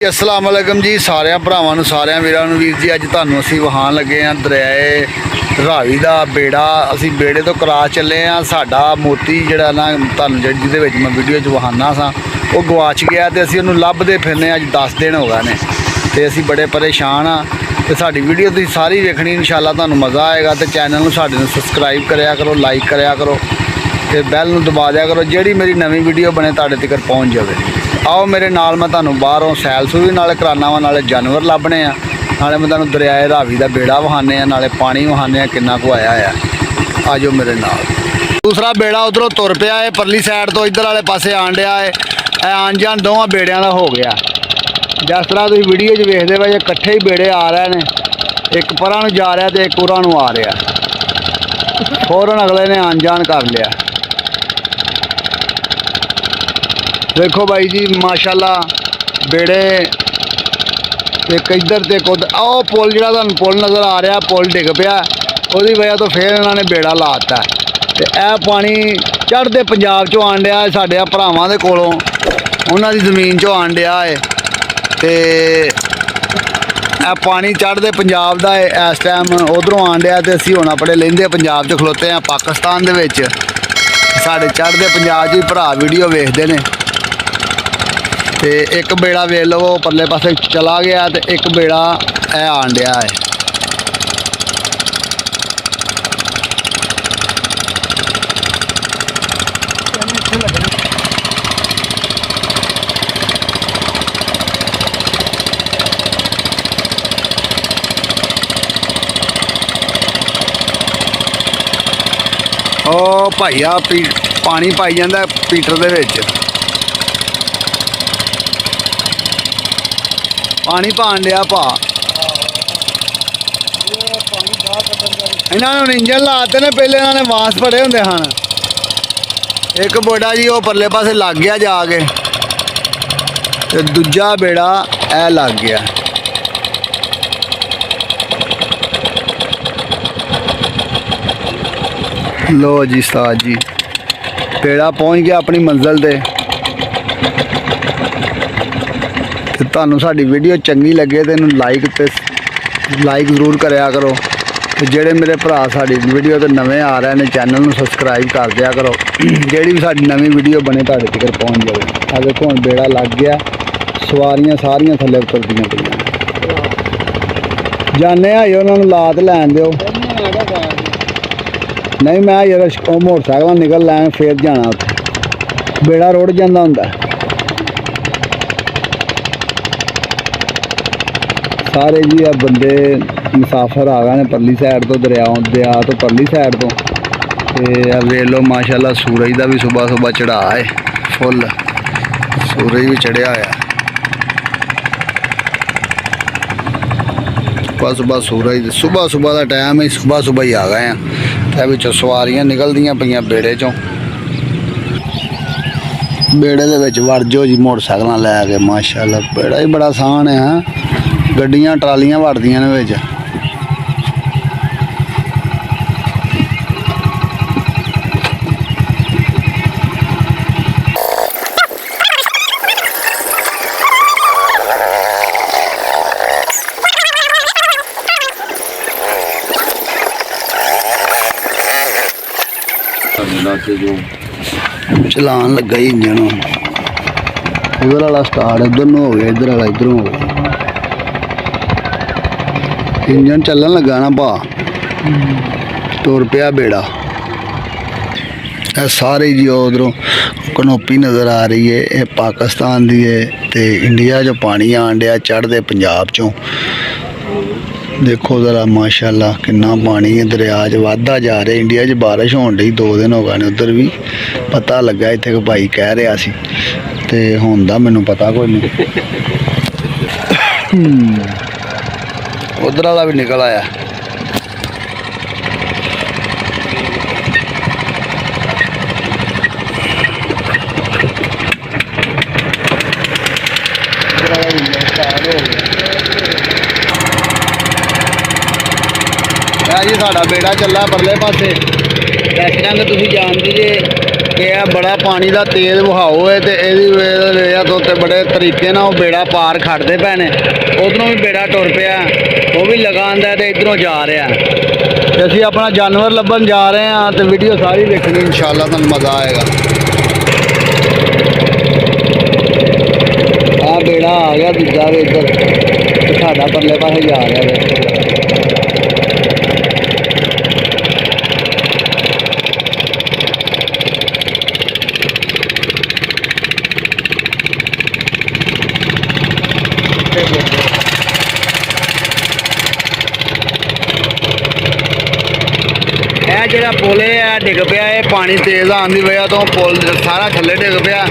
अस्सलाम वालेकुम जी सारे भरावां नूं सारे वीरां नूं वीर जी अज तुहानूं असीं वहान लगे हाँ दरियाए रावी दा बेड़ा। असीं बेड़े तो क्रॉस चले हाँ। साडा मोती जिहड़ा ना तुहानूं जिहदे विच मैं वीडियो च वहाना सा वो गवाच गया ते असीं उहनूं लभदे फिरने अज 10 दिन हो गए ने ते असीं बड़े परेशान हाँ। ते साडी वीडियो तुसीं सारी वेखणी इंशाअल्लाह तुहानूं मज़ा आएगा। ते चैनल नूं साडे नूं सबसक्राइब करया करो, लाइक करया करो ते बैल नूं दबा दिया करो जिहड़ी मेरी नवीं वीडियो बने तुहाडे तक पहुँच जाए। आओ मेरे नाल मैं तुहानूं बाहरों सैल सूही नाले कराना वा, नाले जानवर लभने आ, नाले मैं तुहानूं दरियाए रावी दा बेड़ा वहाने आ, नाले पानी वहाने आ किन्ना को आया आ। जाओ मेरे नाल। दूसरा बेड़ा उधरों तुर पिया है परली साइड तो इधर वाले पासे आन डिया है। आन जान दोवां बेड़ियां दा हो गया। जिस तरह तुसीं वीडियो च वेखदे पए इकट्ठे ही बेड़े आ रहे ने, एक परां नूं जा रहा ते एक उरां नूं आ रहा। फौरन अगले ने आन जान कर लिया। देखो भाई जी माशाल्लाह बेड़े एक इधर ते एक उधर। आओ पुल जिहड़ा तुहानूं पुल नज़र आ रहा पुल डिग पिया, उसदी वजह तो फिर इन्होंने बेड़ा लाता ते यह पानी चढ़ते पंजाब चों आन डिया है, साडे भरावां दे कोलों उन्हां दी ज़मीन चों आन डिया है ते पानी चढ़ते पंजाब दा है। इस टाइम उधरों आन डिया ते असीं हुण अपने लहिंदे पंजाब च खलोते हैं पाकिस्तान दे विच। साडे चढ़ते पंजाब च भरा वीडियो वेखदे ने ते एक बेड़ा वेख लवो परले पासे चला गया ते एक बेड़ा ए आन डिया है। ओ भाईया पानी पाई जांदा पीटर दे विच, पानी पान दिया भा। इन्होंने इंजन लाते ने, पहले इन्होंने बांस फड़े होंगे हैं। एक बेड़ा जी वो परले पासे लग गया जाके ते दूजा बेड़ा ए लग गया। लो जी उस्ताद जी बेड़ा पहुँच गया अपनी मंजिल ते। तुहानूं साडी वीडियो चंगी लगे तो इन्हूं लाइक जरूर करया करो ते जेड़े मेरे भरा साडी वीडियो ते नवे आ रहे हैं चैनल नूं सबसक्राइब कर दिया करो जेड़ी भी साडी नवीं वीडियो बने तुहाडे तक पहुँच जाए। आ देखो हुण बेड़ा लग गया, सवारियां सारियां थल्ले उतरदियां पईयां। जाने आइए उन्होंने लात लैन दिओ। नहीं मैं यार मोटरसाइकिल निकल लैन फिर जाना, उत्थे बेड़ा रुड़ जांदा हुंदा। सारे जी आ बंदे मुसाफर आ गए ने परली साइड तो दरिया तो परली साइड तो वेख लो माशाल्लाह सूरज का भी सुबह सुबह चढ़ा है फुल, सूरज भी चढ़िया होया। सुबह सूरज सुबह का टाइम ही सुबह ही आ गए हैं। तो सवारियां निकलदियां पईयां बेड़े चों। बेड़े दे विच वड़ जाओ जी मोटरसाइकिल लैके माशाल्लाह बेड़ा ही बड़ा आसान है। गड्डियां ट्रालियां वड़दियां ने विच। चलान लगा ही इंजन उधर वाला स्टार्ट उधर नूं हो गया, इधर वाला इधरों हो गया। इंजन चलन लगा ना भा, तुर पिया बेड़ा। सारे जी उधरों कनोपी नज़र आ रही है, ये पाकिस्तान दी है ते इंडिया जो पानी आन डिया चढ़ते पंजाब चों। देखो ज़रा माशाल्लाह किन्ना पानी है दरिया च वाधा जा रहा। इंडिया च बारिश होने डी 2 दिन हो गए उधर भी पता लगा इत्थे को भाई कह रहा सी ते होंदा मैनू पता कोई नहीं। उधर वाला भी निकल आया। जी साडा बेड़ा चला परले पासे। इस टाइम तुसीं जानदे जे ਇਹ ਬੜਾ ਪਾਣੀ ਦਾ ਤੇਜ਼ ਵਹਾਓ ਹੈ ਤੇ ਇਹਦੀ ਵਜ੍ਹਾ ਤੋਂ ਤੇ ਬੜੇ ਤਰੀਕੇ ਨਾਲ ਉਹ ਬੇੜਾ ਪਾਰ ਖੜਦੇ ਪਏ ਨੇ। ਉਧਰੋਂ ਵੀ ਬੇੜਾ ਟੁਰ ਪਿਆ, ਉਹ ਵੀ ਲਗਾਉਂਦਾ ਤੇ ਇਧਰੋਂ ਜਾ ਰਿਹਾ ਤੇ ਅਸੀਂ ਆਪਣਾ ਜਾਨਵਰ ਲੱਭਣ ਜਾ ਰਹੇ ਹਾਂ ਤੇ ਵੀਡੀਓ ਸਾਰੀ ਵੇਖਣੀ, ਇਨਸ਼ਾਅੱਲਾ ਤੁਹਾਨੂੰ ਮਜ਼ਾ ਆਏਗਾ। ਆ ਬੇੜਾ ਆ ਗਿਆ ਦੂਜਾ ਵੀ ਇੱਧਰ, ਸਾਡਾ ਪਰਲੇ ਪਾਸੇ ਜਾ ਰਿਹਾ ਵੇਖੋ। ਇਹ ਜਿਹੜਾ ਪੁਲ ਹੈ ਡਿੱਗ ਪਿਆ, ਇਹ ਪਾਣੀ ਤੇਜ਼ ਆਉਣ ਦੀ ਵਜ੍ਹਾ ਤੋਂ ਪੁਲ ਸਾਰਾ ਥੱਲੇ ਡਿੱਗ ਪਿਆ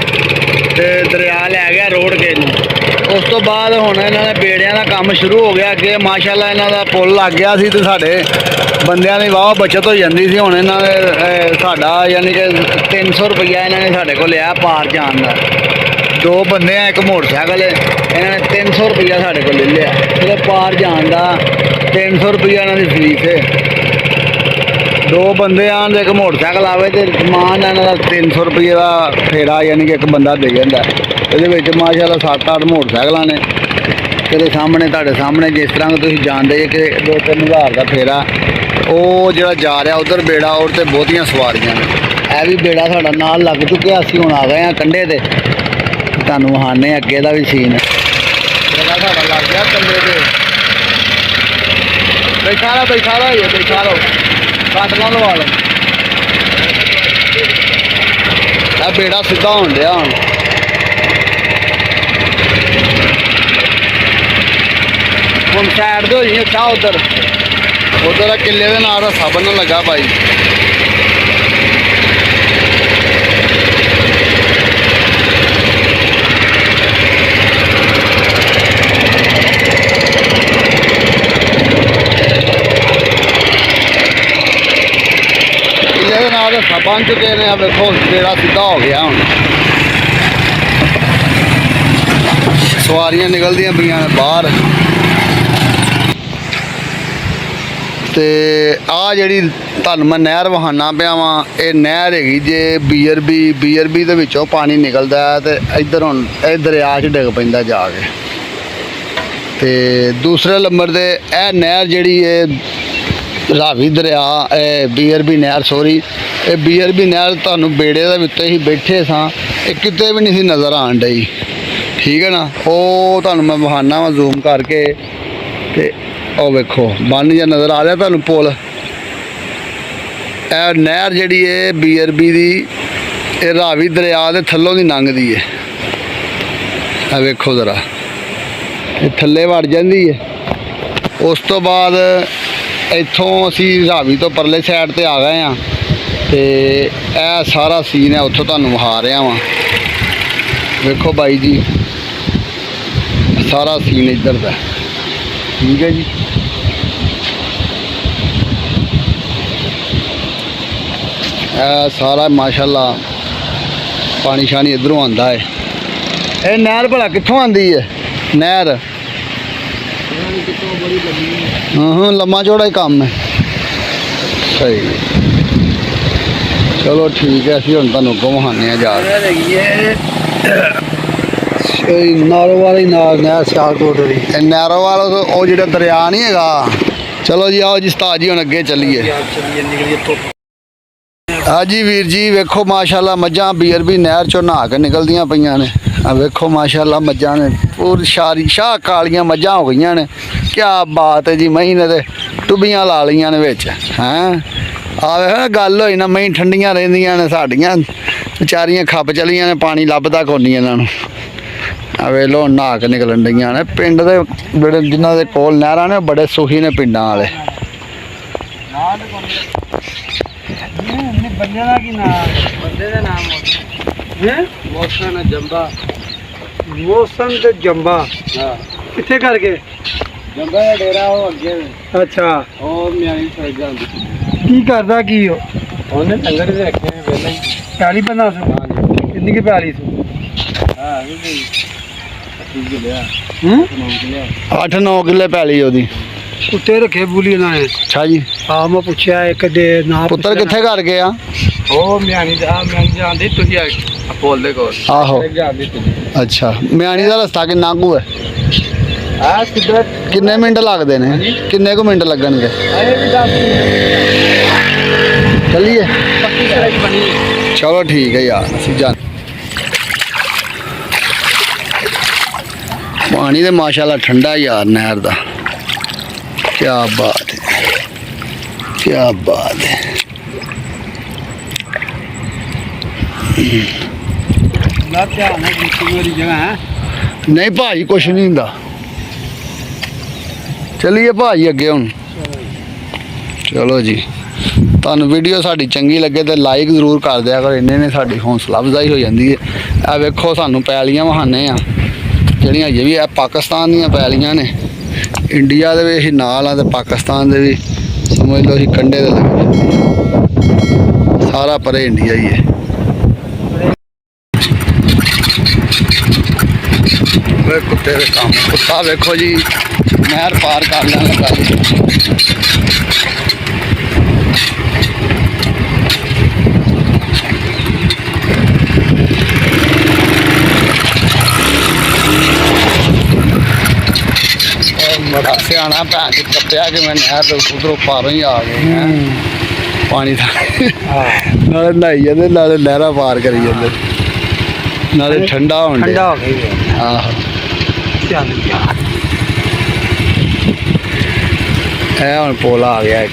ਤੇ ਦਰਿਆ ਲੈ ਗਿਆ ਰੋੜ ਕੇ ਨੂੰ। ਉਸ ਤੋਂ ਬਾਅਦ ਹੁਣ ਇਹਨਾਂ ਨੇ ਬੇੜਿਆਂ ਦਾ ਕੰਮ ਸ਼ੁਰੂ ਹੋ ਗਿਆ ਅੱਗੇ, ਮਾਸ਼ਾਅੱਲਾ ਇਹਨਾਂ ਦਾ ਪੁਲ ਲੱਗ ਗਿਆ ਸੀ ਤੇ ਸਾਡੇ ਬੰਦਿਆਂ ਦੀ ਵਾਹ ਬੱਚਤ ਹੋ ਜਾਂਦੀ ਸੀ। ਹੁਣ ਇਹਨਾਂ ਨੇ ਸਾਡਾ ਯਾਨੀ ਕਿ 300 ਰੁਪਈਆ ਇਹਨਾਂ ਨੇ ਸਾਡੇ ਕੋਲ ਲਿਆ ਪਾਰ ਜਾਣ ਦਾ। 2 ਬੰਦੇ ਆ, ਇੱਕ ਮੋਟਰਸਾਈਕਲ, ਇਹਨਾਂ ਨੇ 300 ਰੁਪਈਆ ਸਾਡੇ ਕੋਲ ਲੈ ਲਿਆ ਸਿਰਫ ਪਾਰ ਜਾਣ ਦਾ। 300 ਰੁਪਈਆ ਇਹਨਾਂ ਦੀ ਫੀਸ ਹੈ। 2 ਬੰਦੇ ਆਉਣ ਤੇ ਇੱਕ ਮੋਟਰਸਾਈਕਲ ਆਵੇ ਤੇ ਸਮਾਨ ਇਹਨਾਂ ਦਾ 300 ਰੁਪਏ ਦਾ ਫੇਰਾ ਯਾਨੀ ਕਿ ਇੱਕ ਬੰਦਾ ਦੇ ਜਾਂਦਾ। ਇਹਦੇ ਵਿੱਚ ਮਾਸ਼ਾਅੱਲਾ 7-8 ਮੋਟਰਸਾਈਕਲਾਂ ਨੇ ਤੇਰੇ ਸਾਹਮਣੇ, ਤੁਹਾਡੇ ਸਾਹਮਣੇ। ਜਿਸ ਤਰ੍ਹਾਂ ਤੁਸੀਂ ਜਾਣਦੇ ਜੇ ਕਿ 2-3 ਹਜ਼ਾਰ ਦਾ ਫੇਰਾ ਉਹ ਜਿਹੜਾ ਜਾ ਰਿਹਾ ਉਧਰ ਬੇੜਾ, ਔਰ ਤੇ ਬਹੁਤੀਆਂ ਸਵਾਰੀਆਂ ਨੇ। ਇਹ ਵੀ ਬੇੜਾ ਸਾਡਾ ਨਾਲ ਲੱਗ ਚੁੱਕਿਆ, ਅਸੀਂ ਹੁਣ ਆ ਗਏ ਹਾਂ ਕੰਢੇ ਤੇ, ਤੁਹਾਨੂੰ ਵਹਾਨੇ ਅੱਗੇ ਦਾ ਵੀ ਸੀਨ। ਬੇੜਾ ਸਾਡਾ ਲੱਗ ਗਿਆ ਕੰਢੇ ਤੇ, ਬੈਠਾ ਰਹੋ ਬੈਠਾ ਰਹੋ ਕੱਟ ਨਾ ਲਵਾ ਲਓ। ਇਹ ਬੇੜਾ ਸਿੱਧਾ ਹੋਣ ਡਿਆ ਹੁਣ। ਹੁਣ ਸਾਈਡ ਤੇ ਹੋ ਜੀ ਅੱਛਾ, ਉਧਰ ਕਿੱਲੇ ਦੇ ਨਾਲ ਰੱਸਾ ਬੰਨਣ ਲੱਗਾ ਭਾਈ। ਕਿੱਲੇ ਦੇ ਨਾਲ ਰੱਸਾ ਬੰਨ ਚੁੱਕੇ ਨੇ। ਆ ਵੇਖੋ ਬੇੜਾ ਸਿੱਧਾ ਹੋ ਗਿਆ ਹੁਣ, ਸਵਾਰੀਆਂ ਨਿਕਲਦੀਆਂ ਪਈਆਂ ਨੇ ਬਾਹਰ। ਤੇ ਆ ਜਿਹੜੀ ਤੁਹਾਨੂੰ ਮੈਂ ਨਹਿਰ ਵਹਾਨਾ ਪਿਆ ਵਾਂ, ਇਹ ਨਹਿਰ ਹੈਗੀ ਜੇ ਬੀਅਰਬੀ ਦੇ ਵਿੱਚੋਂ ਪਾਣੀ ਨਿਕਲਦਾ ਹੈ ਤੇ ਇੱਧਰ ਹੁਣ ਇਹ ਦਰਿਆ 'ਚ ਡਿੱਗ ਪੈਂਦਾ ਜਾ ਕੇ। ਤੇ ਦੂਸਰੇ ਨੰਬਰ ਤੇ ਇਹ ਨਹਿਰ ਜਿਹੜੀ ਇਹ ਰਾਵੀ ਦਰਿਆ, ਇਹ ਬੀਅਰਬੀ ਨਹਿਰ, ਸੋਰੀ ਇਹ ਬੀਅਰਬੀ ਨਹਿਰ ਤੁਹਾਨੂੰ ਬੇੜੇ ਦੇ ਉੱਤੇ ਹੀ ਬੈਠੇ ਸਾਂ, ਇਹ ਕਿਤੇ ਵੀ ਨਹੀਂ ਸੀ ਨਜ਼ਰ ਆਉਣ ਡਈ, ਠੀਕ ਹੈ ਨਾ। ਉਹ ਤੁਹਾਨੂੰ ਮੈਂ ਵਹਾਨਾ ਵਾ ਜ਼ੂਮ ਕਰਕੇ ਤੇ ਉਹ ਵੇਖੋ ਬੰਨ ਜਿਹਾ ਨਜ਼ਰ ਆ ਰਿਹਾ ਤੁਹਾਨੂੰ ਪੁਲ। ਇਹ ਨਹਿਰ ਜਿਹੜੀ ਹੈ ਬੀਅਰਬੀ ਦੀ, ਇਹ ਰਾਵੀ ਦਰਿਆ ਦੇ ਥੱਲੋਂ ਦੀ ਲੰਘਦੀ ਹੈ। ਇਹ ਵੇਖੋ ਜ਼ਰਾ, ਇਹ ਥੱਲੇ ਵੜ ਜਾਂਦੀ ਹੈ। ਉਸ ਤੋਂ ਬਾਅਦ ਇੱਥੋਂ ਅਸੀਂ ਰਾਵੀ ਤੋਂ ਪਰਲੇ ਸਾਈਡ ਤੇ ਆ ਗਏ ਹਾਂ ਤੇ ਇਹ ਸਾਰਾ ਸੀਨ ਹੈ, ਉੱਥੋਂ ਤੁਹਾਨੂੰ ਵਿਖਾ ਰਿਹਾ ਵਾਂ। ਵੇਖੋ ਬਾਈ ਜੀ, ਸਾਰਾ ਸੀਨ ਇੱਧਰ ਦਾ, ਠੀਕ ਹੈ ਜੀ। ਇਹ ਸਾਰਾ ਮਾਸ਼ਾਅੱਲਾ ਪਾਣੀ ਸ਼ਾਨੀ ਇੱਧਰੋਂ ਆਉਂਦਾ ਹੈ। ਇਹ ਨਹਿਰ ਭਲਾ ਕਿੱਥੋਂ ਆਉਂਦੀ ਹੈ ਨਹਿਰ? ਹਾਂ ਲੰਮਾ ਚੌੜਾ ਹੀ ਕੰਮ ਹੈ। ਸਹੀ, ਚਲੋ ਠੀਕ ਹੈ, ਅਸੀਂ ਹੁਣ ਤੁਹਾਨੂੰ ਘੁਮਾਉਂਦੇ ਹਾਂ ਜਾ ਕੇ। ਨਾਰੋਵਾਲ ਹੀ ਨਹਿਰ ਸਿਆਲਕੋਟ ਦੀ, ਨਾਰੋਵਾਲ ਉਹ ਜਿਹੜਾ ਦਰਿਆ ਨਹੀਂ ਹੈਗਾ। ਚਲੋ ਜੀ ਆਓ ਜੀ ਉਸਤਾਦ ਜੀ ਹੁਣ ਅੱਗੇ ਚੱਲੀਏ। ਹਾਂਜੀ ਵੀਰ ਜੀ, ਵੇਖੋ ਮਾਸ਼ਾਅੱਲਾ ਮੱਝਾਂ ਬੀਅਰਬੀ ਨਹਿਰ ਚੋਂ ਨਹਾ ਕੇ ਨਿਕਲਦੀਆਂ ਪਈਆਂ ਨੇ। ਆ ਵੇਖੋ ਮਾਸ਼ਾਅੱਲਾ ਮੱਝਾਂ ਨੇ ਪੂਰੀ ਸ਼ਾਹ ਕਾਲੀਆਂ ਮੱਝਾਂ ਹੋ ਗਈਆਂ ਨੇ। ਕਿਆ ਬਾਤ ਹੈ ਜੀ, ਮਹੀਂ ਨੇ ਤੇ ਟੁੱਬੀਆਂ ਲਾ ਲਈਆਂ ਨੇ ਵਿੱਚ। ਹੈਂ ਆ ਵੇਖ ਗੱਲ ਹੋਈ ਨਾ, ਮਹੀਂ ਠੰਡੀਆਂ ਰਹਿੰਦੀਆਂ ਨੇ, ਸਾਡੀਆਂ ਵਿਚਾਰੀਆਂ ਖੱਪ ਚਲੀਆਂ ਨੇ, ਪਾਣੀ ਲੱਭਦਾ ਕੋਈ ਨਹੀਂ ਇਹਨਾਂ ਨੂੰ। ਆ ਵੇਖ ਲੋ ਨਹਾ ਕੇ ਨਿਕਲਣ ਡਈਆਂ ਨੇ। ਪਿੰਡ ਦੇ ਜਿਹੜੇ ਜਿਨ੍ਹਾਂ ਦੇ ਕੋਲ ਨਹਿਰਾਂ ਨੇ ਬੜੇ ਸੁਖੀ ਨੇ ਪਿੰਡਾਂ ਵਾਲੇ। ਬੰਦੇ ਦਾ ਕੀ ਨਾਮ? ਬੰਦੇ ਦਾ ਨਾਮ ਮੋਸਨ ਜੰਬਾ। ਮੋਸਨ ਤੇ ਜੰਬਾ ਕਿੱਥੇ ਕਰਕੇ? ਜੰਬਾ ਦਾ ਡੇਰਾ ਉਹ ਅੱਗੇ। ਅੱਛਾ, ਉਹ ਮਿਆਣੀ ਫਰਜ ਜਾਂਦੀ। ਕੀ ਕਰਦਾ ਕੀ ਉਹ? ਉਹਨੇ ਲੰਗਰ ਦੇ ਰੱਖੇ ਨੇ ਵੇਲੇ 40 50 ਸੌ। ਕਿੰਨੀ ਕੀ 40 ਸੌ? ਹਾਂ ਵੀ 8-9 ਕਿੱਲੇ ਪੈਲੀ ਉਹਦੀ। ਕੁੱਤੇ ਰੱਖੇ ਬੁਲੀ ਨਾ ਨੇ ਅੱਛਾ ਜੀ ਆ ਮੈਂ ਪੁੱਛਿਆ ਇੱਕ ਦੇ ਨਾ ਪੁੱਤਰ ਕਿੱਥੇ ਕਰ ਗਏ ਆ ਉਹ ਮਿਆਣੀ ਜਾਂਦੀ ਤੁਸੀਂ ਪੁੱਲ ਦੇ ਕੋਲ ਆਹੋ ਜਾਂਦੀ ਤੁਸੀਂ ਅੱਛਾ ਮਿਆਣੀ ਦਾ ਰਸਤਾ ਕਿੰਨਾ ਕੁ ਹੈ ਆ ਸਿੱਧਾ ਕਿੰਨੇ ਮਿੰਟ ਲੱਗਦੇ ਨੇ ਕਿੰਨੇ ਕੁ ਮਿੰਟ ਲੱਗਣਗੇ ਆਏ ਵੀ 10 ਚੱਲੀਏ ਪੱਕੀ ਸੜਕ ਬਣੀ ਚਲੋ ਠੀਕ ਹੈ ਯਾਰ ਅਸੀਂ ਜਾ ਪਾਣੀ ਤੇ ਮਾਸ਼ਾਅੱਲਾ ਠੰਡਾ ਯਾਰ ਨਹਿਰ ਦਾ ਕੀ ਬਾਤ ਹੈ ਕੀ ਬਾਤ ਹੈ ਨਾ ਧਿਆਨ ਨਾਲ ਕੀਤੀ ਮੇਰੀ ਜਗ੍ਹਾ ਹੈ ਨਹੀਂ ਭਾਜੀ ਕੁਛ ਨਹੀਂ ਹੁੰਦਾ ਚਲਿਏ ਭਾਜੀ ਅੱਗੇ ਹੁਣ ਚਲੋ ਜੀ ਤੁਹਾਨੂੰ ਵੀਡੀਓ ਸਾਡੀ ਚੰਗੀ ਲੱਗੇ ਤੇ ਲਾਈਕ ਜ਼ਰੂਰ ਕਰ ਦਿਆ ਕਰੋ ਇੰਨੇ ਨੇ ਸਾਡੀ ਹੌਸਲਾ ਅਫਜ਼ਾਈ ਹੋ ਜਾਂਦੀ ਹੈ ਆ ਵੇਖੋ ਸਾਨੂੰ ਪੈਲੀਆਂ ਵਹਾਨੇ ਆ ਜਿਹੜੀਆਂ ਅਜੇ ਵੀ ਇਹ ਪਾਕਿਸਤਾਨ ਦੀਆਂ ਪੈਲੀਆਂ ਨੇ ਇੰਡੀਆ ਦੇ ਵੀ ਅਸੀਂ ਨਾਲ ਆ ਤੇ ਪਾਕਿਸਤਾਨ ਦੇ ਵੀ ਸਮਝ ਲਓ ਅਸੀਂ ਕੰਢੇ ਦੇ ਲੱਗੇ ਸਾਰਾ ਪਰੇ ਇੰਡੀਆ ਹੀ ਹੈ ਵੇ ਕੁੱਤੇ ਦੇ ਕੰਮ ਕੁੱਤਾ ਵੇਖੋ ਜੀ ਨਹਿਰ ਪਾਰ ਕਰ ਲੈਣ ਲੱਗਾ ਜੀ ਬੜਾ ਸਿਆਣਾ ਭੈਣ ਚ ਟੱਪਿਆ ਕਿ ਮੈਂ ਨਹਿਰ ਤੋਂ ਉਧਰੋਂ ਪਾਰੋਂ ਹੀ ਆ ਗਏ ਹੈਂ। ਪਾਣੀ ਦਾ ਨਾਲੇ ਨਹਾਈ ਜਾਂਦੇ ਨਾਲੇ ਨਹਿਰਾਂ ਪਾਰ ਕਰੀ ਜਾਂਦੇ ਨਾਲੇ ਠੰਡਾ ਹੋਣ ਡਿਆ। ਠੰਡਾ ਹੋ ਗਈ ਆਹੋ ਚੱਲ ਗਿਆ ਇਹ ਹੁਣ ਪੋਲਾ ਆ ਗਿਆ ਇੱਕ।